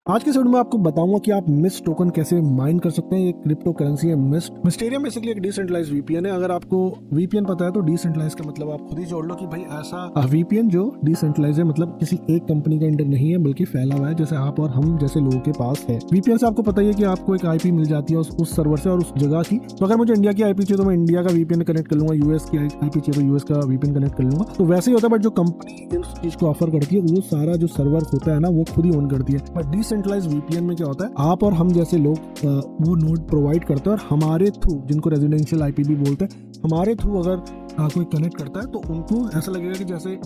आज के वीडियो में आपको बताऊंगा कि आप मिस्ट टोकन कैसे माइन कर सकते हैं। ये क्रिप्टो करेंसी है मिस्टेरियम बेसिकली एक डिसेंट्रलाइज वीपीएन है। अगर आपको वीपीएन पता है तो डिसेंट्रलाइज का मतलब आप खुद ही जोड़ लो कि भाई ऐसा वीपीएन जो डिसेंट्रलाइज है, मतलब किसी एक कंपनी का इंटर नहीं है बल्कि फैला हुआ है, जैसे आप और हम जैसे लोगों के पास है। वीपीएन से आपको पता ही है कि आपको एक आईपी मिल जाती है उस सर्वर से और उस जगह की। तो अगर मुझे इंडिया की आईपी चाहिए तो मैं इंडिया का वीपीएन कनेक्ट कर लूंगा, यूएस की आईपी चाहिए तो यूएस का वीपीएन कनेक्ट कर लूंगा। तो वैसे ही होता है, बट जो कंपनी इस चीज को ऑफर करती है वो सारा जो सर्वर होता है ना वो खुद ही ओन करती है। बट डिसेंट्रलाइज वीपीएन में क्या होता है, आप और हम जैसे लोग वो नोड प्रोवाइड करते हैं और हमारे थ्रू, जिनको रेजिडेंशियल आईपी भी बोलते हैं, हमारे थ्रू अगर कोई कनेक्ट करता है तो उनको ऐसा लगेगा कि जैसे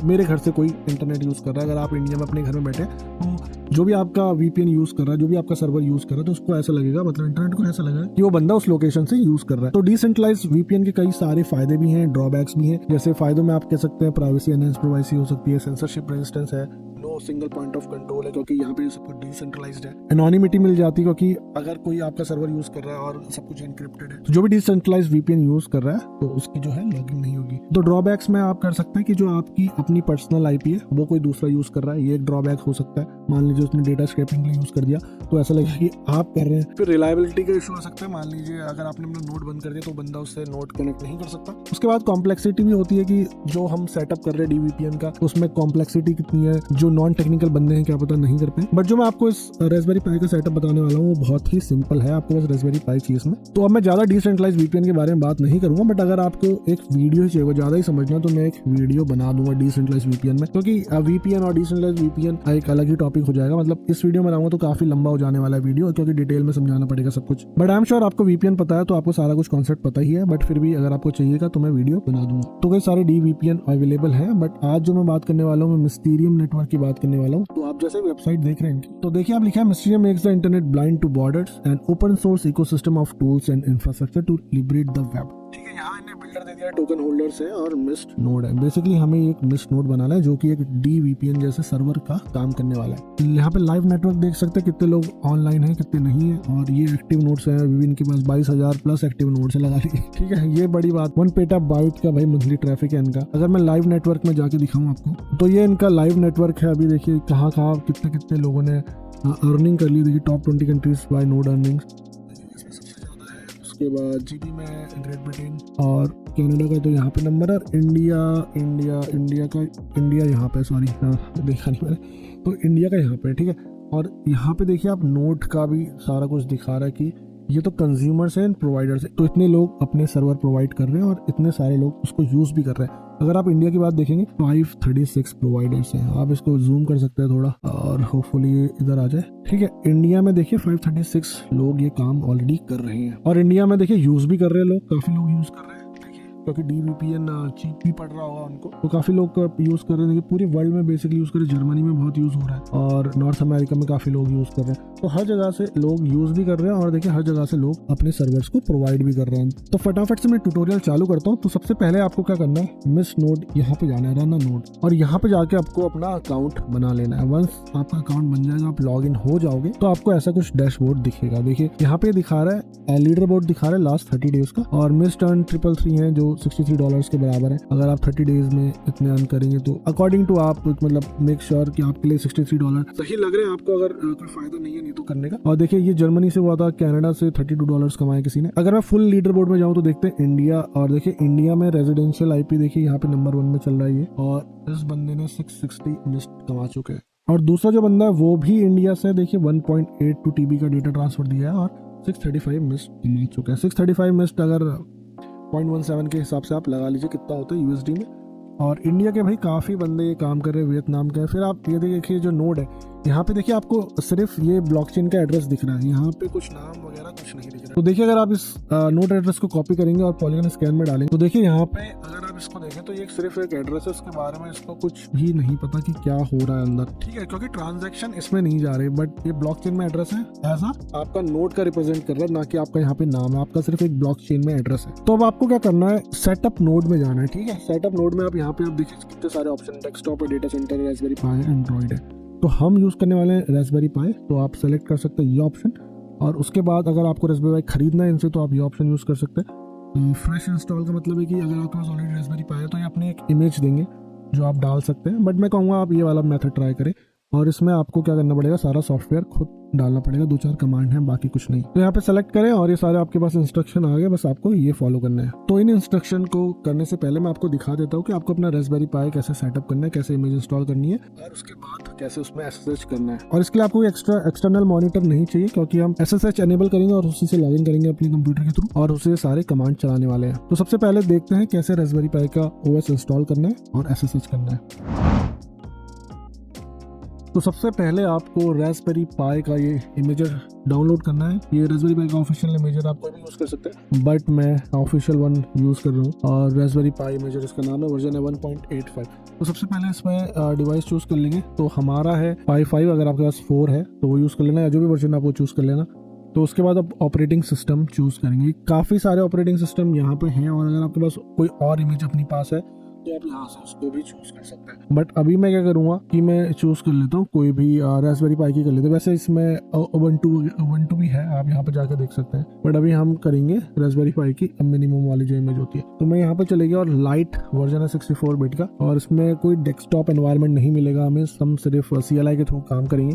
मेरे घर से कोई इंटरनेट यूज कर रहा है। अगर आप इंडिया में अपने घर में बैठे तो जो भी आपका वीपीएन यूज कर रहा है, जो भी आपका सर्वर यूज कर रहा है, तो उसको ऐसा लगेगा, मतलब इंटरनेट को ऐसा लगेगा कि वो बंदा उस लोकेशन से यूज कर रहा है। तो डिसेंट्रलाइज वीपीएन के कई सारे फायदे भी हैं, ड्रॉबैक्स भी हैं। जैसे फायदों में आप कह सकते हैं प्राइवेसी एनहेंस प्राइवेसी हो सकती है, सेंसरशिप रेजिस्टेंस है, no single point of control है क्योंकि यहाँ पे सब कुछ डिसेंट्रलाइज्ड है, एनोनिमिटी मिल जाती है क्योंकि अगर कोई आपका सर्वर यूज कर रहा है और सब कुछ एनक्रिप्टेड है तो जो भी डिसेंट्रलाइज्ड वीपीएन यूज कर रहा है तो उसकी जो है लॉगिंग नहीं होगी। तो ड्रॉबैक्स में आप कर सकते हैं कि जो आपकी अपनी पर्सनल आईपी है वो कोई दूसरा यूज कर रहा है, ये एक ड्रॉबैक हो सकता है। मान लीजिए उसने डेटा स्क्रैपिंग के लिए यूज कर दिया तो ऐसा लगेगा कि आप कर रहे हैं। फिर रिलायबिलिटी का इशू हो सकता है, मान लीजिए अगर आपने अपना नोड बंद कर दिया तो बंदा उससे नोड कनेक्ट नहीं कर सकता। उसके बाद कॉम्प्लेक्सिटी भी होती है कि जो हम सेटअप कर रहे हैं डीवीपीएन का, उसमें कॉम्प्लेक्सिटी कितनी है, जो नॉन टेक्निकल बंदे हैं क्या पता नहीं कर पाए। बट जो मैं आपको इस रेस्पबेरी पाई का सेटअप बताने वाला हूँ वो बहुत ही सिंपल है, आपको बस रेस्पबेरी पाई चाहिए इसमें। तो अब मैं ज्यादा डिसेंट्रलाइज वीपीएन के बारे में बात नहीं करूंगा, बट अगर आपको एक वीडियो ही चाहिए, ज्यादा ही समझना, तो मैं एक वीडियो बना दूंगा डिसेंट्रलाइज वीपीएन में, क्योंकि वीपीएन और डिसेंट्रलाइज वीपीएन एक अलग ही टॉपिक हो जाएगा। मतलब इस वीडियो में बनाऊंगा तो काफी लंबा हो जाने वाला है वीडियो, क्योंकि डिटेल में समझाना पड़ेगा सब कुछ। बट आई एम श्योर आपको वीपीएन पता है तो आपको सारा कुछ कॉन्सेप्ट पता ही है, बट फिर भी अगर आपको चाहिएगा तो मैं वीडियो बना दूंगा। तो कई सारे वीपीएन अवेलेबल है, बट आज जो मैं बात करने वाला हूँ मैं मिस्टीरियम नेटवर्क की बात करने वाला हूँ। तो आप जैसे वेबसाइट देख रहे हैं तो देखिए, आप लिखा है Mysterium makes the internet blind to borders and open source ecosystem of tools and infrastructure to liberate the web. ठीक है, यहाँ इन्हें बिल्डर दे दिया है, टोकन होल्डर से और मिस्ट नोड है। बेसिकली हमें एक मिस्ट नोड बनाना है जो कि एक डीवीपीएन जैसे सर्वर का काम करने वाला है। यहाँ पे लाइव नेटवर्क देख सकते हैं कितने लोग ऑनलाइन हैं कितने नहीं है, और ये एक्टिव नोड्स हैं, इनके पास 22,000 प्लस एक्टिव नोड्स लगा ली। ठीक है, ये बड़ी बात। 1 पेटाबाइट का भाई मंथली ट्रैफिक है इनका। अगर मैं लाइव नेटवर्क में जाके दिखाऊं आपको तो ये इनका लाइव नेटवर्क है। अभी देखिए कहाँ कहाँ कितने कितने लोगों ने अर्निंग कर ली। देखिए top 20 countries by node earnings, उसके बाद जीबी में ग्रेट ब्रिटेन और कनाडा का तो यहाँ पे नंबर है, और इंडिया यहाँ पे, सॉरी देखा नहीं मैंने, तो इंडिया का यहाँ पे। ठीक है, और यहाँ पे देखिए आप नोट का भी सारा कुछ दिखा रहा है कि ये तो कंज्यूमर्स हैं एंड प्रोवाइडर्स हैं। तो इतने लोग अपने सर्वर प्रोवाइड कर रहे हैं और इतने सारे लोग उसको यूज भी कर रहे हैं। अगर आप इंडिया की बात देखेंगे 536 प्रोवाइडर्स हैं। आप इसको जूम कर सकते हैं थोड़ा और होपफुली ये इधर आ जाए। ठीक है, इंडिया में देखिए 536 लोग ये काम ऑलरेडी कर रहे हैं, और इंडिया में देखिए यूज भी कर रहे हैं लोग, काफी लोग यूज कर रहे हैं क्योंकि डीवीपीएन चीप भी पड़ रहा होगा उनको, तो काफी लोग यूज कर रहे हैं। पूरी वर्ल्ड में बेसिकली यूज कर रहे हैं, जर्मनी में बहुत यूज हो रहा है और नॉर्थ अमेरिका में काफी लोग यूज कर रहे हैं। तो हर जगह से लोग यूज भी कर रहे हैं और देखिए हर जगह से लोग अपने सर्वर्स को प्रोवाइड भी कर रहे हैं। तो फटाफट से मैं ट्यूटोरियल चालू करता हूँ। तो सबसे पहले आपको क्या करना है, मिस नोड यहाँ पे जाना है, रन नोड, और यहाँ पे जाके आपको अपना अकाउंट बना लेना है। वंस आपका अकाउंट बन जाएगा, आप लॉग इन हो जाओगे तो आपको ऐसा कुछ डैशबोर्ड दिखेगा। देखिए यहाँ पे दिखा रहा है लीडर बोर्ड दिखा रहा है लास्ट 30 डेज का, और मिस टर्न 333 है जो $63 के बराबर है। अगर आप 30 डेज में इतने अर्न करेंगे तो अकॉर्डिंग टू आप, मतलब मेक श्योर कि आपके लिए $63 सही लग रहे हैं आपको। अगर कोई फायदा नहीं है नहीं तो करने का। और देखिए ये जर्मनी से हुआ था, कनाडा से $32 कमाए किसी ने। अगर मैं फुल लीडर बोर्ड में जाऊं तो देखते हैं इंडिया, और देखिए इंडिया में रेजिडेंशियल आईपी देखिए यहाँ पे नंबर 1 में चल रहा है ये, और इस बंदे ने 660 मिस्ट कमा चुके हैं। और दूसरा जो बंदा है वो भी इंडिया से, देखिए 1.82 TB का डेटा ट्रांसफर दिया है और 635 मिस्ट कमा चुके हैं। 635 मिस्ट अगर 0.17 के हिसाब से आप लगा लीजिए कितना होता है यूएसडी में। और इंडिया के भाई काफ़ी बंदे ये काम कर रहे हैं, वियतनाम के। फिर आप ये देखिए जो नोड है यहाँ पे देखिए आपको सिर्फ ये ब्लॉकचेन का एड्रेस दिख रहा है, यहाँ पे कुछ नाम वगैरह कुछ नहीं दिख रहा है। तो देखिए अगर आप इस नोड एड्रेस को कॉपी करेंगे और पॉलीगन स्कैन में डालेंगे तो देखिए यहाँ पे अगर आप इसको देखें तो ये सिर्फ एक एड्रेस है, उसके बारे में इसको कुछ भी नहीं पता कि क्या हो रहा है अंदर। ठीक है, क्योंकि ट्रांजेक्शन इसमें नहीं जा रहे, बट ये ब्लॉकचेन में एड्रेस है, ऐसा आपका नोड का रिप्रेजेंट कर रहा है, ना कि आपका यहाँ पे नाम है। आपका सिर्फ एक ब्लॉकचेन में एड्रेस है। तो अब आपको क्या करना है, सेटअप नोड में जाना है। ठीक है, सेटअप नोड में आप यहाँ पे आप देखिए कितने सारे ऑप्शन, डेस्कटॉप है, डेटा सेंटर है, रास्पबेरी पाई है, एंड्रॉइड है। तो हम यूज करने वाले हैं रास्पबेरी पाई, तो आप सेलेक्ट कर सकते हैं ये ऑप्शन। और उसके बाद अगर आपको रास्पबेरी पाई खरीदना है इनसे तो आप ये ऑप्शन यूज कर सकते हैं। फ्रेश इंस्टॉल का मतलब है कि अगर आपके पास ऑलरेडी रास्पबेरी पाई है तो ये अपनी एक इमेज देंगे जो आप डाल सकते हैं, बट मैं कहूँगा आप ये वाला मेथड ट्राई करें। और इसमें आपको क्या करना पड़ेगा, सारा सॉफ्टवेयर खुद डालना पड़ेगा, 2-4 कमांड हैं, बाकी कुछ नहीं। तो यहाँ पे सेलेक्ट करें और ये सारे आपके पास इंस्ट्रक्शन आ गए, बस आपको ये फॉलो करना है। तो इन इंस्ट्रक्शन को करने से पहले मैं आपको दिखा देता हूँ कि आपको अपना रास्पबेरी पाई कैसे सेटअप करना है, कैसे इमेज इंस्टॉल करनी है और उसके बाद कैसे उसमें SSH करना है। और इसके लिए आपको एक्सटर्नल मॉनिटर नहीं चाहिए, क्योंकि हम SSH एनेबल करेंगे और उसी से लॉगिन करेंगे अपने कंप्यूटर के थ्रू और उसे सारे कमांड चलाने वाले हैं। तो सबसे पहले देखते हैं कैसे रास्पबेरी पाई का OS इंस्टॉल करना है और SSH करना है। तो सबसे पहले आपको रास्पबेरी पाई का ये इमेजर डाउनलोड करना है। ये रास्पबेरी पाई का ऑफिशियल इमेजर आप कोई भी यूज़ कर सकते हैं, बट मैं ऑफिशियल वन यूज़ कर रहा हूँ और रास्पबेरी पाई इमेजर इसका नाम है, वर्जन है 1.85। तो सबसे पहले इसमें डिवाइस चूज़ कर लेंगे। तो हमारा है पाई 5, अगर आपके पास 4 है तो वो यूज़ कर लेना, या जो भी वर्जन आप वो चूज़ कर लेना। तो उसके बाद आप ऑपरेटिंग सिस्टम चूज़ करेंगे। काफ़ी सारे ऑपरेटिंग सिस्टम यहाँ पे हैं और अगर आपके पास कोई और इमेज अपनी पास है तो आप यहाँ से उसको भी चूज कर सकते हैं। बट अभी मैं क्या करूँगा कि मैं चूज कर लेता हूँ कोई भी रास्पबेरी पाई की कर लेते हैं। वैसे इसमें उबंटू भी है, आप यहाँ पे जाकर देख सकते हैं, बट अभी हम करेंगे रास्पबेरी पाई की मिनिमम वाली जो इमेज होती है। तो मैं यहाँ पे चले गया और लाइट वर्जन है 64 बिट का और इसमें कोई डेस्कटॉप एनवायरनमेंट नहीं मिलेगा हमें, हम सिर्फ CLI के थ्रू काम करेंगे।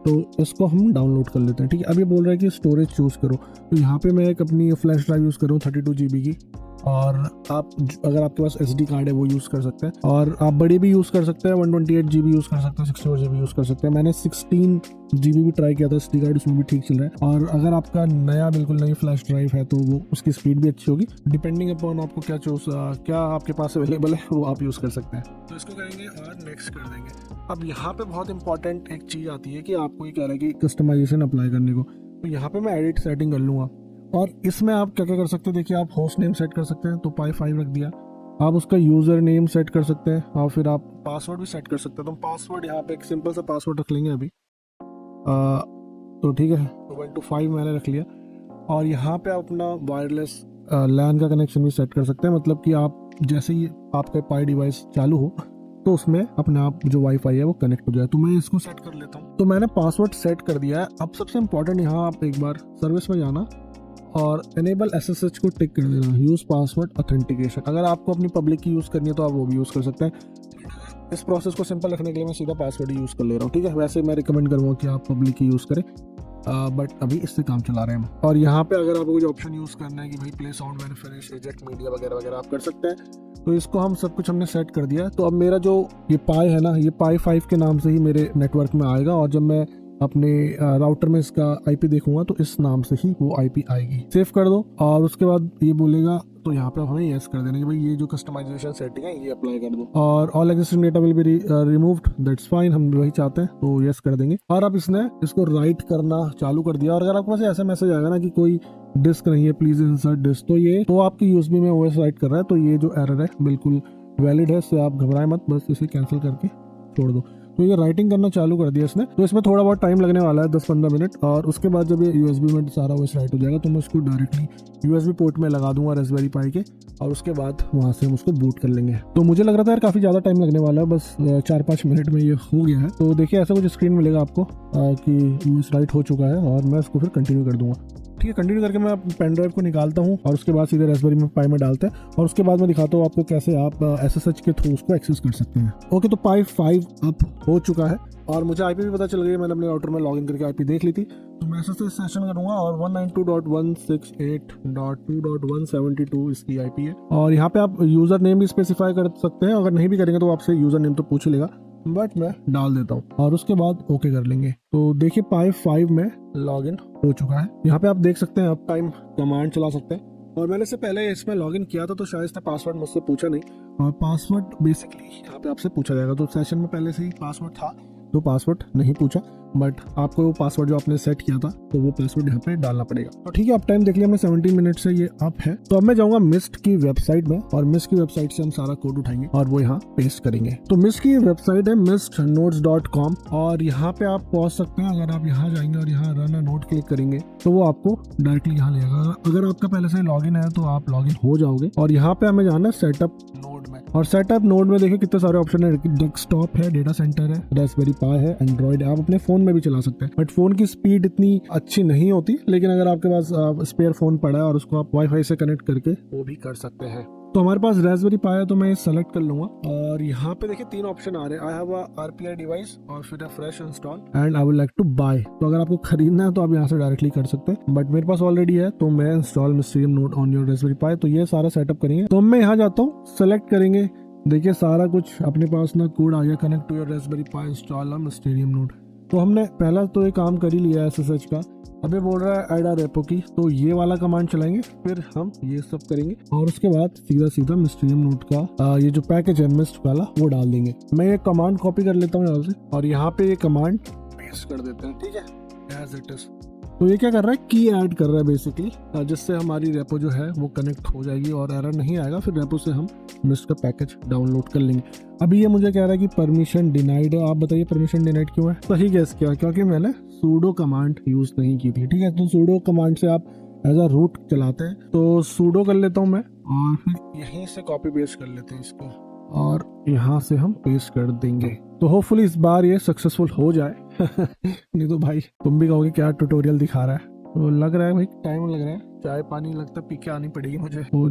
तो इसको हम डाउनलोड कर लेते हैं। ठीक है, अब ये बोल रहा है कि स्टोरेज चूज करो, तो यहाँ पे मैं एक अपनी फ्लैश ड्राइव यूज़ कर रहा हूँ 32 GB की, और आप अगर आपके पास SD कार्ड है वो यूज़ कर सकते हैं, और आप बड़ी भी यूज़ कर सकते हैं, 128 GB यूज़ कर सकते हैं, 64 GB यूज़ कर सकते हैं। मैंने 16 GB भी ट्राई किया था SD कार्ड, उसमें भी ठीक चल रहा है। और अगर आपका नया बिल्कुल नई फ्लैश ड्राइव है तो वो उसकी स्पीड भी अच्छी होगी, डिपेंडिंग अपॉन आपको क्या आपके पास अवेलेबल है वो आप यूज़ कर सकते हैं। तो इसको करेंगे और नेक्स्ट कर देंगे। अब यहाँ पे बहुत इंपॉर्टेंट एक चीज़ आती है कि आपको ये कह रहा है कि कस्टमाइजेशन अप्लाई करने को, तो यहाँ पे मैं एडिट सेटिंग कर लूँगा। और इसमें आप क्या क्या कर सकते हैं, देखिए आप होस्ट नेम सेट कर सकते हैं, तो पाई 5 रख दिया। आप उसका यूज़र नेम सेट कर सकते हैं और फिर आप पासवर्ड भी सेट कर सकते हैं। तो पासवर्ड यहाँ पे एक सिंपल सा पासवर्ड रख लेंगे अभी, तो ठीक है, Ubuntu 5 मैंने रख लिया। और यहाँ पे आप अपना वायरलेस LAN का कनेक्शन भी सेट कर सकते हैं, मतलब कि आप जैसे ही आपका पाई डिवाइस चालू हो तो उसमें अपने आप जो वाईफाई है वो कनेक्ट हो जाए। तो मैं इसको सेट कर लेता हूँ। तो मैंने पासवर्ड सेट कर दिया है। अब सबसे इम्पोर्टेंट यहाँ आप एक बार सर्विस में जाना और एनेबल SSH को टिक कर देना, यूज़ पासवर्ड ऑथेंटिकेशन। अगर आपको अपनी पब्लिक की यूज़ करनी है तो आप वो भी यूज़ कर सकते हैं। इस प्रोसेस को सिंपल रखने के लिए मैं सीधा पासवर्ड ही यूज़ कर ले रहा हूँ। ठीक है, वैसे मैं रिकमेंड करूँगा कि आप पब्लिक की यूज़ करें, बट अभी इससे काम चला रहे हैं हम। और यहाँ पे अगर आपको कोई ऑप्शन यूज़ करना है कि भाई play sound man finish exact media वगैरह वगैरह आप कर सकते हैं। तो इसको हम सब कुछ हमने सेट कर दिया है। तो अब मेरा जो ये पाई है ना, ये पाई 5 के नाम से ही मेरे नेटवर्क में आएगा, और जब मैं अपने राउटर में इसका IP देखूंगा तो इस नाम से ही वो IP आएगी। सेव कर दो और उसके बाद ये बोलेगा, तो यहाँ पे हमें यस कर देना कि भाई ये जो कस्टमाइजेशन सेटिंग है ये अप्लाई कर दो, और all existing data will be removed, that's fine, हम वही चाहते हैं तो यस कर देंगे। और अब इसने इसको राइट करना चालू कर दिया। और अगर आपके पास ऐसा मैसेज आएगा ना कि कोई डिस्क नहीं है, प्लीज इंसर्ट डिस्क, तो ये तो आपकी USB में OS राइट कर रहा है, तो ये जो एरर है बिल्कुल वैलिड है, इससे आप घबराएं मत, बस इसे कैंसिल करके छोड़ दो। तो ये राइटिंग करना चालू कर दिया इसने। तो इसमें थोड़ा बहुत टाइम लगने वाला है, 10-15 मिनट, और उसके बाद जब ये USB में सारा OS राइट हो जाएगा तो मैं उसको डायरेक्टली USB पोर्ट में लगा दूंगा रास्पबेरी पाई के, और उसके बाद वहाँ से हम उसको बूट कर लेंगे। तो मुझे लग रहा था यार काफ़ी ज़्यादा टाइम लगने वाला है, बस 4-5 मिनट में ये हो गया है। तो देखिए ऐसा कुछ स्क्रीन मिलेगा आपको कि OS राइट हो चुका है, और मैं इसको फिर कंटिन्यू कर दूंगा। ठीक है, कंटिन्यू करके मैं पेन ड्राइव को निकालता हूँ और उसके बाद सीधे रास्पबेरी पाई में डालते हैं, और उसके बाद मैं दिखाता हूँ आपको कैसे आप SSH के थ्रू उसको एक्सेस कर सकते हैं। ओके, तो पाई 5 अप हो चुका है और मुझे IP भी पता चल गई, मैंने अपने राउटर में लॉगिन करके IP देख ली थी। तो मैं SSH सेशन करूँगा और 192.168.2.172 इसकी IP है। और यहाँ पे आप यूज़र नेम भी स्पेसिफाई कर सकते हैं, अगर नहीं भी करेंगे तो आपसे यूज़र नेम तो पूछ लेगा, बट मैं डाल देता हूँ और उसके बाद ओके कर लेंगे। तो देखिए पाई 5 में लॉगिन हो चुका है। यहाँ पे आप देख सकते हैं अप टाइम कमांड चला सकते हैं, और मैंने इससे पहले इसमें लॉगिन किया था तो शायद इसने पासवर्ड मुझसे पूछा नहीं, और पासवर्ड बेसिकली यहाँ पे आपसे पूछा जाएगा। तो सेशन में पहले से ही पासवर्ड था तो पासवर्ड नहीं पूछा, बट आपको वो पासवर्ड जो आपने सेट किया था तो वो पासवर्ड यहाँ पे डालना पड़ेगा। तो ठीक है, अब टाइम देख लिया मैं 17 मिनट से ये अप है। तो अब मैं जाऊंगा मिस्ट की वेबसाइट में, और मिस्ट की वेबसाइट से हम सारा कोड उठाएंगे और वो यहाँ पेस्ट करेंगे। तो मिस्ट की वेबसाइट है mistnodes.com, और यहाँ पे आप पहुंच सकते हैं। अगर आप यहाँ जाएंगे और यहाँ रन अ नोड क्लिक करेंगे तो वो आपको डायरेक्टली यहाँ लेगा। अगर आपका पहले से लॉगिन है तो आप लॉगिन हो जाओगे, और यहाँ पे हमें जाना है सेटअप नोड में। और सेटअप नोड में देखिए कितने सारे ऑप्शन है, डेस्कटॉप है, डेटा सेंटर है, रास्पबेरी पाई है, एंड्रॉइड है, आप अपने फोन में भी चला सकते हैं। बट फोन की स्पीड इतनी अच्छी नहीं होती, लेकिन अगर आपके पास स्पेयर फोन पड़ा है और उसको आप वाईफाई से कनेक्ट करके वो भी कर सकते हैं। तो हमारे पास रास्पबेरी पाई है, तो मैं सेलेक्ट कर लूंगा और यहाँ पे देखिए 3 ऑप्शन आ रहे हैं। I have a RPI device और फिर fresh install and I would like to buy. तो अगर आपको खरीदना है तो आप यहाँ से डायरेक्टली कर सकते हैं, बट मेरे पास ऑलरेडी है तो मैं install Mysterium node on your Raspberry Pi, तो ये सारा सेटअप करेंगे। तो मैं यहाँ जाता हूँ, सेलेक्ट करेंगे, देखिए सारा कुछ अपने पास ना कोड आ गया, connect to your Raspberry Pi install Mysterium node. तो हमने पहला तो ये काम कर ही लिया है SSH का। अबे बोल रहा है ऐड अ रेपो की, तो ये वाला कमांड चलाएंगे, फिर हम ये सब करेंगे और उसके बाद सीधा मिस्टीरियम नोट का ये जो पैकेज है मिस्ट वाला वो डाल देंगे। मैं ये कमांड कॉपी कर लेता हूँ यहाँ से और यहाँ पे ये कमांड पेस्ट कर देते हैं, ठीक है, एज इट इज। तो ये क्या कर रहा है, की ऐड कर रहा है बेसिकली, जिससे हमारी रेपो जो है वो कनेक्ट हो जाएगी और एरर नहीं आएगा। फिर रेपो से हम मिस्ट का पैकेज डाउनलोड कर लेंगे। अभी ये मुझे कह रहा है कि परमिशन डिनाइड है। आप बताइए परमिशन डिनाइड क्यों है? सही गेस किया, क्योंकि मैंने सूडो कमांड यूज नहीं की थी, ठीक है। तो सूडो कमांड से आप एज अ रूट चलाते हैं, तो सूडो कर लेता हूँ मैं और फिर यहीं से कॉपी पेस्ट कर लेते हैं इसको और यहाँ से हम पेस्ट कर देंगे। तो होपफुली इस बार ये सक्सेसफुल हो जाए नहीं तो भाई तुम भी कहोगे क्या ट्यूटोरियल दिखा रहा है। तो लग रहा है भाई टाइम लग रहा है, चाय पानी लगता पी के आनी पड़ेगी मुझे। हो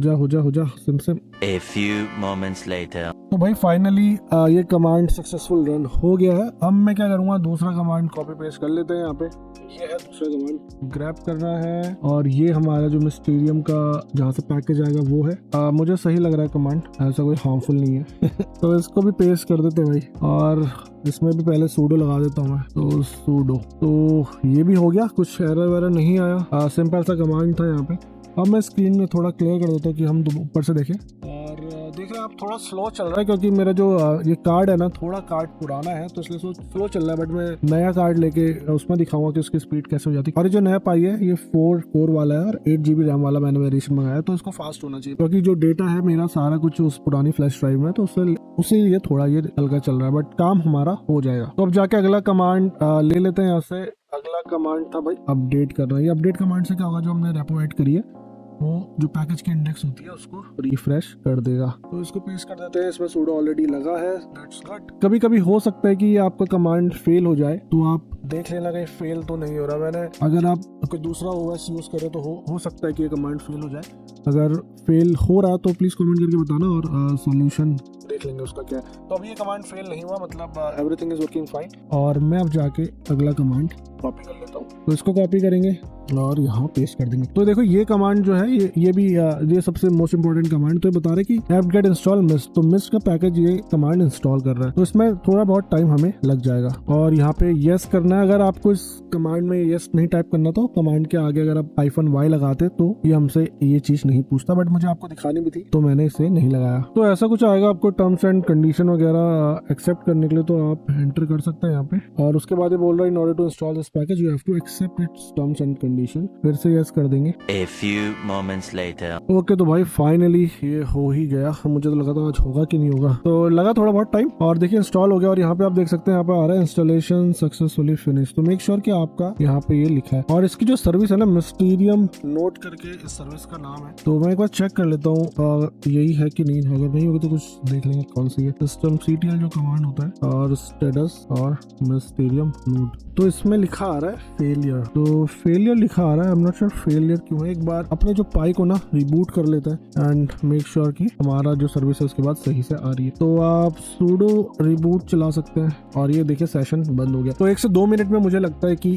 जा SIM. A few moments later. तो भाई फाइनली ये कमांड सक्सेसफुल रन हो गया है। अब मैं क्या करूँगा, दूसरा कमांड कॉपी पेस्ट कर लेते हैं। यहाँ पे ये है दूसरा कमांड, ग्रैब करना है और ये हमारा जो मिस्टीरियम का जहाँ से पैकेज आएगा वो है। मुझे सही लग रहा है कमांड, ऐसा कोई हार्मफुल नहीं है तो इसको भी पेस्ट कर देते हैं भाई और इसमें भी पहले सूडो लगा देता हूँ मैं। तो सूडो, तो ये भी हो गया, कुछ एरर वेरर नहीं आया, सिंपल सा कमांड था यहाँ पे। अब मैं स्क्रीन में थोड़ा क्लियर कर देता हूँ कि हम ऊपर से देखें और देख रहे हैं आप थोड़ा स्लो चल रहा है क्योंकि मेरा जो ये कार्ड है ना, थोड़ा कार्ड पुराना है तो इसलिए स्लो चल रहा है। बट मैं नया कार्ड लेके उसमें दिखाऊंगा कि उसकी स्पीड कैसे हो जाती है। और जो नया पाई है ये 4 कोर वाला है और 8 GB रैम वाला मैंने वेरिएशन मंगाया, तो इसको फास्ट होना चाहिए क्योंकि जो डेटा है मेरा सारा कुछ उस पुरानी फ्लैश ड्राइव में, तो उसी लिए थोड़ा ये हल्का चल रहा है, बट काम हमारा हो जाएगा। तो अब जाके अगला कमांड ले लेते हैं यहाँ से। अगला कमांड था भाई अपडेट करना। ये अपडेट कमांड से क्या होगा, जो हमने रेपो ऐड करी है वो जो पैकेज की इंडेक्स होती है उसको रिफ्रेश कर देगा। तो इसको पेस्ट कर देते हैं, इसमें सूडो ऑलरेडी लगा है, दैट्स गुड। कभी कभी हो सकता है कि ये आपका कमांड फेल हो जाए, तो आप देख लेना कहीं फेल तो नहीं हो रहा। मैंने अगर आप कोई दूसरा OS यूज करें तो हो सकता है कि ये कमांड फेल हो जाए। अगर फेल हो रहा तो प्लीज कमेंट करके बताना और सॉल्यूशन देख लेंगे उसका क्या है। तो अब ये कमांड फेल नहीं हुआ, मतलब एवरीथिंग इज वर्किंग फाइन। और मैं अब जाके अगला कमांड कॉपी कर लेता हूँ, तो इसको कॉपी करेंगे और यहाँ पेस्ट कर देंगे। तो देखो ये कमांड जो है ये भी ये सबसे मोस्ट इंपोर्टेंट कमांड। तो ये बता रहे कि ऐप गेट इंस्टॉल मिस्ट, तो मिस्ट का पैकेज ये कमांड इंस्टॉल कर रहा है, तो इसमें थोड़ा बहुत टाइम हमें लग जाएगा। और यहाँ पे यस करना है। अगर आपको इस कमांड में यस नहीं टाइप करना तो कमांड के आगे अगर आप -y लगाते तो ये हमसे ये चीज नहीं पूछता, बट मुझे आपको दिखानी भी थी तो मैंने इसे नहीं लगाया। तो ऐसा कुछ आएगा आपको टर्म्स एंड कंडीशन वगैरह एक्सेप्ट करने के लिए, तो आप एंटर कर सकते हैं यहाँ पे। और उसके बाद ये बोल रहा है in order to install this package you have to accept its terms and condition. फिर से यस कर देंगे। A few moments later. Okay तो भाई फाइनली ये हो ही गया। मुझे तो लगा था आज होगा कि नहीं होगा, तो लगा थोड़ा बहुत टाइम और देखिए इंस्टॉल हो गया। और यहाँ पे आप देख सकते हैं यहाँ पे आ रहा है इंस्टॉलेशन सक्सेसफुली फिनिश। तो मेक श्योर कि आपका यहाँ पे ये लिखा है। और इसकी जो सर्विस है ना मिस्टीरियम नोट करके इस सर्विस का नाम है, तो मैं एक बार चेक कर लेता हूँ यही है कि नहीं। अगर नहीं होगा तो कुछ देख लेंगे कौन सी है। सिस्टम CTL जो कमांड होता है और स्टेटस और मिस्टीरियम नोट, तो इसमें लिखा आ रहा है फेलियर। तो फेलियर लिखा आ रहा है, I am not sure failure क्यों है। एक बार अपने जो पाई को ना रिबूट कर लेते हैं एंड मेक श्योर कि हमारा जो सर्विस है उसके बाद सही से आ रही है। तो आप सूडो रिबूट चला सकते हैं और ये देखिए सेशन बंद हो गया। तो 1 से 2 मिनट में मुझे लगता है कि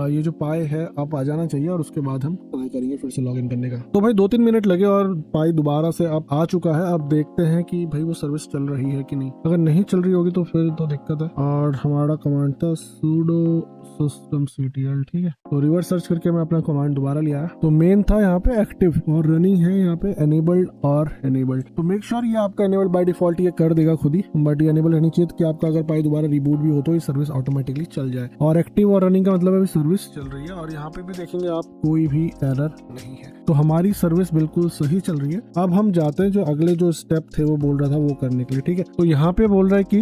ये जो पाई है आप आ जाना चाहिए और उसके बाद हम ट्राई करेंगे फिर से लॉग इन करने का। तो भाई 2-3 मिनट लगे और पाई दोबारा से अब आ चुका है। अब देखते हैं कि भाई वो सर्विस चल रही है कि नहीं। अगर नहीं चल रही होगी तो फिर तो दिक्कत है। और हमारा कमांड था सूडो सिस्टम CTL, ठीक है। तो रिवर्स सर्च करके मैं अपना कमांड दोबारा लिया है। तो मेन था यहाँ पे एक्टिव और रनिंग है यहाँ पे एनेबल्ड और एनेबल्ड। तो मेक श्योर ये आपका एनेबल्ड बाय डिफॉल्ट ये कर देगा खुद ही, बट ये एनेबल रहनी चाहिए कि आपका अगर पाई दोबारा रिबूट भी हो तो ये सर्विस ऑटोमेटिकली चल जाए। और एक्टिव और रनिंग का मतलब अभी सर्विस चल रही है। और यहाँ पे भी देखेंगे आप कोई भी एरर नहीं है, तो हमारी सर्विस बिल्कुल सही चल रही है। अब हम जाते हैं जो अगले जो स्टेप थे वो बोल रहा था वो करने के लिए, ठीक है। तो यहाँ पे बोल रहा है कि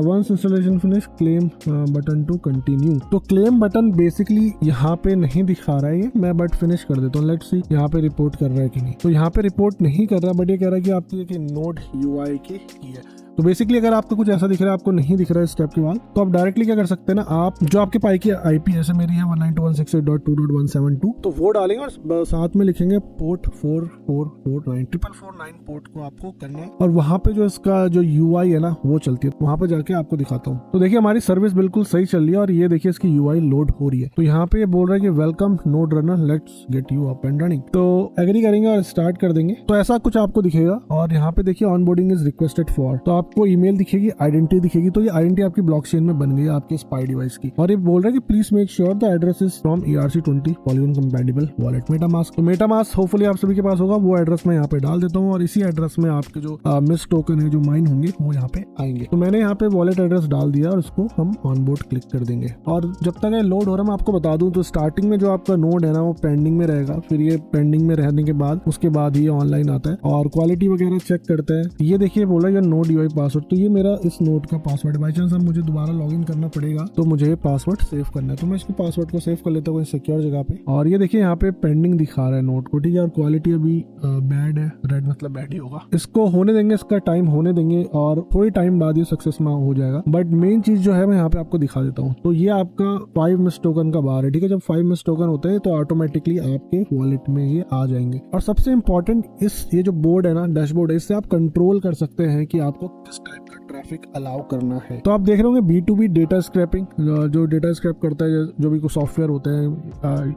once installation finish claim button to continue. तो क्लेम बटन बेसिकली यहाँ पे नहीं दिखा रहा है ये, मैं बट फिनिश कर देता हूँ। लेट्स सी यहाँ पे रिपोर्ट कर रहा है कि नहीं। तो यहाँ पे रिपोर्ट नहीं कर रहा, बट ये कह रहा है कि आपकी नोड UI की है। तो बेसिकली अगर आपको कुछ ऐसा दिख रहा है, आपको नहीं दिख रहा है स्टेप के बाद, तो आप डायरेक्टली क्या कर सकते हैं ना, आप जो आपके पाई की आईपी जैसे मेरी है 192.168.2.172, तो वो डालेंगे और साथ में लिखेंगे पोर्ट 44449 पोर्ट को आपको करना है, और वहां पे जो इसका जो यूआई है ना वो चलती है, वहां पे जाके आपको दिखाता हूँ। तो देखिए हमारी सर्विस बिल्कुल सही चल रही है और ये देखिए इसकी यूआई लोड हो रही है। तो यहाँ पे ये बोल रहा है कि welcome node runner, let's get you up and running. तो एग्री करेंगे और स्टार्ट कर देंगे। तो ऐसा कुछ आपको दिखेगा और यहाँ पे देखिए ऑनबोर्डिंग इज रिक्वेस्टेड फॉर, तो आपको ईमेल दिखेगी, आइडेंटिटी दिखेगी। तो ये आइडेंटिटी आपकी ब्लॉकचेन में बन गई है आपके स्पाई डिवाइस की, और ये बोल रहा है कि please make sure the address is from ERC20 polygon compatible wallet MetaMask. तो मेटामास्क होपफुली आप सभी के पास होगा, वो एड्रेस मैं यहाँ पे डाल देता हूँ और इसी एड्रेस में आपके जो मिस टोकन है जो माइन होंगे वो यहाँ पे आएंगे। तो मैंने यहाँ पे वॉलेट एड्रेस डाल दिया और उसको हम ऑनबोर्ड क्लिक कर देंगे। और जब तक ये लोड हो रहा है मैं आपको बता दूं, तो स्टार्टिंग में जो आपका नोड है ना वो पेंडिंग में रहेगा, फिर ये पेंडिंग में रहने के बाद उसके बाद ही ऑनलाइन आता है और क्वालिटी वगैरह चेक करते हैं। ये देखिए बोला ये नोड यूआई पासवर्ड, तो ये मेरा इस नोड का पासवर्ड है। बाई चांस अब मुझे दोबारा लॉगिन करना पड़ेगा तो मुझे पासवर्ड सेव करना है, तो मैं इसको पासवर्ड को सेव कर लेता हूँ सिक्योर जगह पे। और ये देखिए यहाँ पे पेंडिंग दिखा रहा है नोड को, ठीक है, और क्वालिटी अभी बैड है, रेड मतलब बैड ही होगा। इसको होने देंगे, इसका टाइम होने देंगे और थोड़ी टाइम बाद ये सक्सेस में हो जाएगा। बट मेन चीज जो है मैं यहाँ पे आपको दिखा देता हूँ। तो ये आपका 5 मिस टोकन का बार है, ठीक है। जब 5 मिस टोकन होते हैं तो ऑटोमेटिकली आपके वॉलेट में ये आ जाएंगे। और सबसे इंपॉर्टेंट ये जो बोर्ड है ना, डैशबोर्ड है, इससे आप कंट्रोल कर सकते हैं कि आपको किस टाइप का ट्रैफिक अलाउ करना है। तो आप देख रहे होंगे B2B डेटा स्क्रैपिंग, जो डेटा स्क्रैप करता है, जो भी कुछ सॉफ्टवेयर होते हैं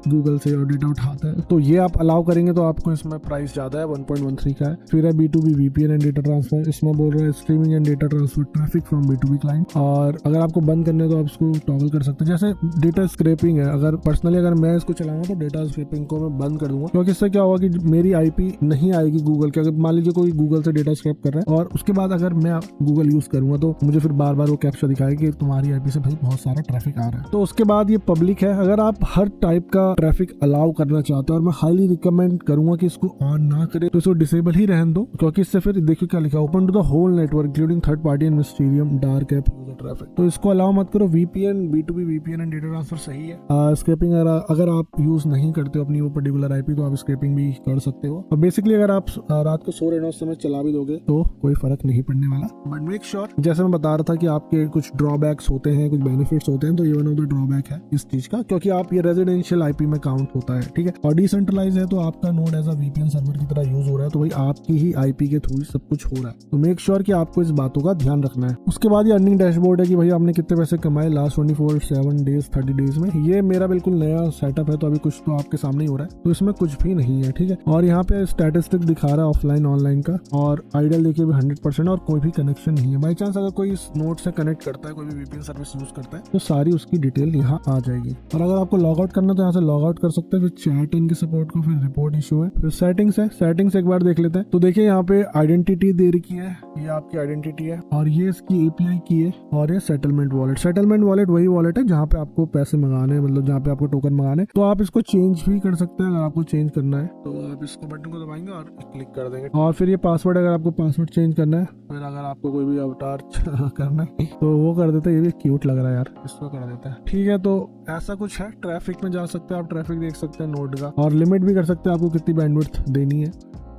गूगल से और डेटा उठाते हैं, तो ये आप अलाउ करेंगे तो आपको इसमें प्राइस ज्यादा है, 1.13 का है। फिर है B2B VPN and data transfer, इसमें बोल रहे हैं streaming and data transfer traffic from B2B client. और अगर आपको बंद करने तो आप इसको टॉगल कर सकते हैं। जैसे डेटा स्क्रैपिंग है, अगर पर्सनली अगर मैं इसको चलाऊंगा तो डेटा स्क्रैपिंग को मैं बंद कर दूंगा, क्योंकि इससे क्या होगा कि मेरी आईपी नहीं आएगी गूगल के। अगर मान लीजिए कोई गूगल से डेटा स्क्रैप कर रहा है और उसके बाद अगर मैं गूगल यूज करूंगा तो मुझे फिर बार बार वो कैप्चा दिखाएगा कि तुम्हारी आईपी से भाई बहुत सारा ट्रैफिक आ रहा है। तो उसके बाद ये पब्लिक है, अगर आप हर टाइप का ट्रैफिक अलाउ करना चाहते हो, और मैं हाईली रिकमेंड करूंगा कि इसको ऑन ना करें, तो इसको डिसेबल ही रहने दो, क्योंकि इससे फिर देखिए क्या लिखा, open to the whole network including third party and Mysterium dark app user traffic. तो इसको अलाउ मत करो। VPN B2B VPN and data transfer सही है। स्क्रैपिंग अगर आप यूज नहीं करते हो अपनी वो पर्टिकुलर आईपी, तो आप स्क्रैपिंग भी कर सकते हो। और बेसिकली अगर आप रात को सो रहे हो उस समय चला भी दोगे तो कोई फर्क नहीं पड़ने वाला। बट मेक श्योर, जैसे मैं बता रहा था कि आपके कुछ ड्रॉबैक्स होते हैं, कुछ बेनिफिट्स होते हैं, तो ये वन ऑफ द ड्रॉबैक है इस चीज का, क्योंकि आप ये रेजिडेंशियल आईपी में काउंट होता है, ठीक है। और डिसेंट्रलाइज है तो आपका node as a VPN server की तरह यूज हो रहा है, तो भाई आपकी ही आईपी के थ्रू सब कुछ हो रहा है। तो मेक श्योर कि आपको इस बातों का ध्यान रखना है। उसके बाद ये अर्निंग डैशबोर्ड है कि भाई आपने कितने पैसे कमाए लास्ट 24/7 डेज 30 डेज में। ये मेरा बिल्कुल नया सेटअप है, तो अभी कुछ तो आपके सामने ही हो रहा है, तो इसमें कुछ भी नहीं है, ठीक है। और यहाँ पे स्टैटिस्टिक दिखा रहा है ऑफलाइन ऑनलाइन का, और आइडियल देखिए 100% और कोई भी कनेक्शन नहीं है। बाई चांस अगर कोई इस नोड से कनेक्ट करता है, कोई भी VPN सर्विस यूज करता है, तो सारी उसकी डिटेल यहाँ आ जाएगी। और अगर आपको लॉग आउट करना तो यहाँ से लॉग आउट कर सकते हैं। फिर चैट इनके सपोर्ट को, फिर रिपोर्ट इशू है, फिर सेटिंग्स है, सेटिंग्स एक बार देख लेते हैं। तो देखिए यहाँ पे आइडेंटिटी दे रखी है, ये आपकी आइडेंटिटी है, और ये इसकी API की है, और ये सेटलमेंट वॉलेट। सेटलमेंट वॉलेट वही वॉलेट है जहाँ पे आपको पैसे मंगाने हैं, मतलब जहाँ पे आपको टोकन मंगाने, तो आप इसको चेंज भी कर सकते हैं। अगर आपको चेंज करना है तो आप इसको बटन को दबाएंगे और क्लिक कर देंगे। और फिर ये पासवर्ड, अगर आपको पासवर्ड चेंज करना है, फिर अगर आपको कोई भी अवतार करना है तो वो कर देते हैं। ये भी क्यूट लग रहा है यार, इसको कर देते हैं, ठीक है। तो ऐसा कुछ है, ट्रैफिक में जा सकते हैं आप, ट्रैफिक देख सकते हैं नोड का, और लिमिट भी कर सकते हैं आपको कितनी बैंडविड्थ देनी है,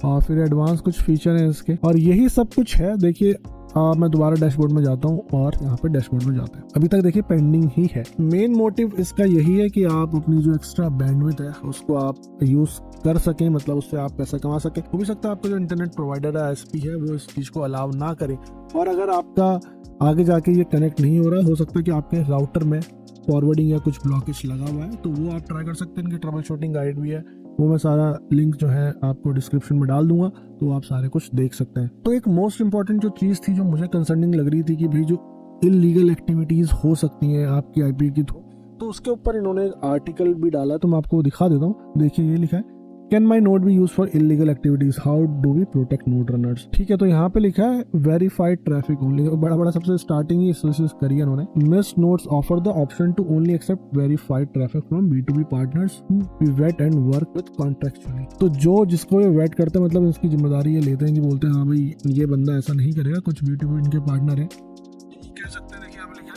और फिर एडवांस कुछ फीचर है इसके, और यही सब कुछ है। देखिए मैं दोबारा डैशबोर्ड में जाता हूँ और यहाँ पे डैशबोर्ड में जाते हैं। अभी तक देखिए पेंडिंग ही है। मेन मोटिव इसका यही है कि आप अपनी जो एक्स्ट्रा बैंडविड्थ है उसको आप यूज कर सकें, मतलब उससे आप पैसा कमा सकें। हो भी सकता है आपका जो इंटरनेट प्रोवाइडर है ISP है वो इस चीज को अलाउ ना करे, और अगर आपका आगे जाके ये कनेक्ट नहीं हो रहा, हो सकता है कि आपके राउटर में फॉरवर्डिंग या कुछ ब्लॉकेज लगा हुआ है, तो वो आप ट्राई कर सकते हैं। इनकी ट्रबल शूटिंग गाइड भी है, वो मैं सारा लिंक जो है आपको डिस्क्रिप्शन में डाल दूंगा, तो आप सारे कुछ देख सकते हैं। तो एक मोस्ट इंपॉर्टेंट जो चीज़ थी जो मुझे कंसर्निंग लग रही थी कि भाई जो इलीगल एक्टिविटीज़ हो सकती हैं आपकी आईपी की थ्रू, तो उसके ऊपर इन्होंने एक आर्टिकल भी डाला, तो मैं आपको दिखा देता हूँ। देखिए ये लिखा है, can my node be use for illegal activities, how do we protect node runners. ठीक है, तो यहाँ पे लिखा है वेरीफाइड ट्रैफिक ओनली, बड़ा बड़ा सबसे स्टार्टिंग ही करी है उन्होंने। Myst nodes offer the option to only accept verified traffic from B2B partners who we vet and work with contractually. तो जो जिसको ये वेट करते हैं, मतलब इसकी जिम्मेदारी ये लेते हैं कि बोलते हैं हाँ भाई ये बंदा ऐसा नहीं करेगा, कुछ B2B इनके पार्टनर है, कह सकते हैं। देखिए यहाँ पे लिखा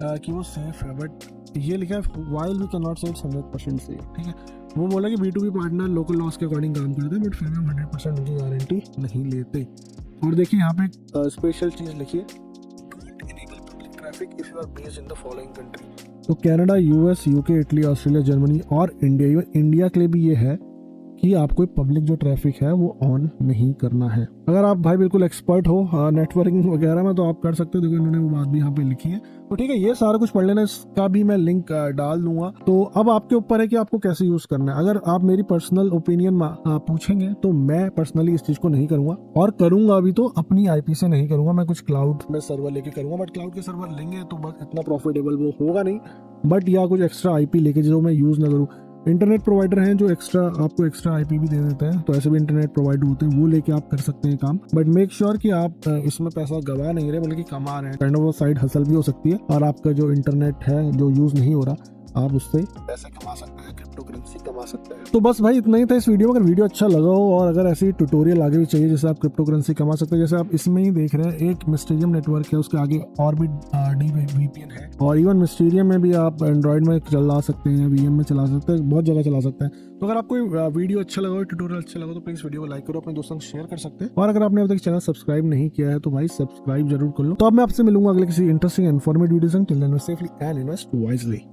है कि वो सेफ है, बट ये लिखा है वाइल वी कैन नॉट से 100% सेफ। ठीक है, वो बोला कि B2B पार्टनर लोकल लॉस के अकॉर्डिंग काम करते हैं, बट फिर भी 100% उनकी गारंटी नहीं लेते। और देखिए यहाँ पे स्पेशल चीज लिखी है, don't enable public traffic if you are based in the following country. तो Canada, US, UK, Italy, Australia, Germany और इंडिया, इवन इंडिया के लिए भी ये है कि आपको पब्लिक जो ट्रैफिक है वो ऑन नहीं करना है। अगर आप भाई बिल्कुल एक्सपर्ट हो नेटवर्किंग वगैरह में तो आप कर सकते हो, देखो इन्होंने वो बात भी यहाँ पे लिखी है। तो ठीक है, ये सारा कुछ पढ़ लेना, इसका भी मैं लिंक डाल दूंगा। तो अब आपके ऊपर है कि आपको कैसे यूज करना है। अगर आप मेरी पर्सनल ओपिनियन पूछेंगे तो मैं पर्सनली इस चीज को नहीं करूंगा, और करूंगा अभी तो अपनी आईपी से नहीं करूंगा, मैं कुछ क्लाउड में सर्वर लेके करूंगा। बट क्लाउड के सर्वर लेंगे तो बस इतना प्रॉफिटेबल वो होगा नहीं, बट या कुछ एक्स्ट्रा आईपी लेके जो मैं यूज ना करूँ। इंटरनेट प्रोवाइडर हैं जो आपको एक्स्ट्रा आईपी भी दे देते हैं, तो ऐसे भी इंटरनेट प्रोवाइडर होते हैं, वो लेके आप कर सकते हैं काम। बट मेक श्योर कि आप इसमें पैसा गवा नहीं रहे बल्कि कमा रहे हैं। काइंड ऑफ साइड हसल भी हो सकती है, और आपका जो इंटरनेट है जो यूज नहीं हो रहा, आप उससे पैसे कमा सकते हैं, क्रिप्टो करेंसी कमा सकते हैं। तो बस भाई इतना ही था इस वीडियो में। अगर वीडियो अच्छा लगा हो और अगर ऐसी ट्यूटोरियल आगे भी चाहिए जैसे आप क्रिप्टो करेंसी कमा सकते हैं, जैसे आप इसमें ही देख रहे हैं एक मिस्टीरियम नेटवर्क है, उसके आगे और भी VPN है, और इवन मिस्टीरियम में भी आप एंड्रॉइड में चला सकते हैं, VM में चला सकते हैं, बहुत जगह चला सकते हैं। तो अगर आपको वीडियो अच्छा लगा हो, ट्यूटोरियल अच्छा लगा तो प्लीज वीडियो को लाइक करो, अपने दोस्तों को शेयर कर सकते हैं। और अगर आपने अभी तक चैनल सब्सक्राइब नहीं किया है तो भाई सब्सक्राइब जरूर कर लो। तो अब मैं आपसे मिलूंगा अगले किसी इंटरेस्टिंग इन्फॉर्मेटिव वीडियो से। Till then safely and invest wisely.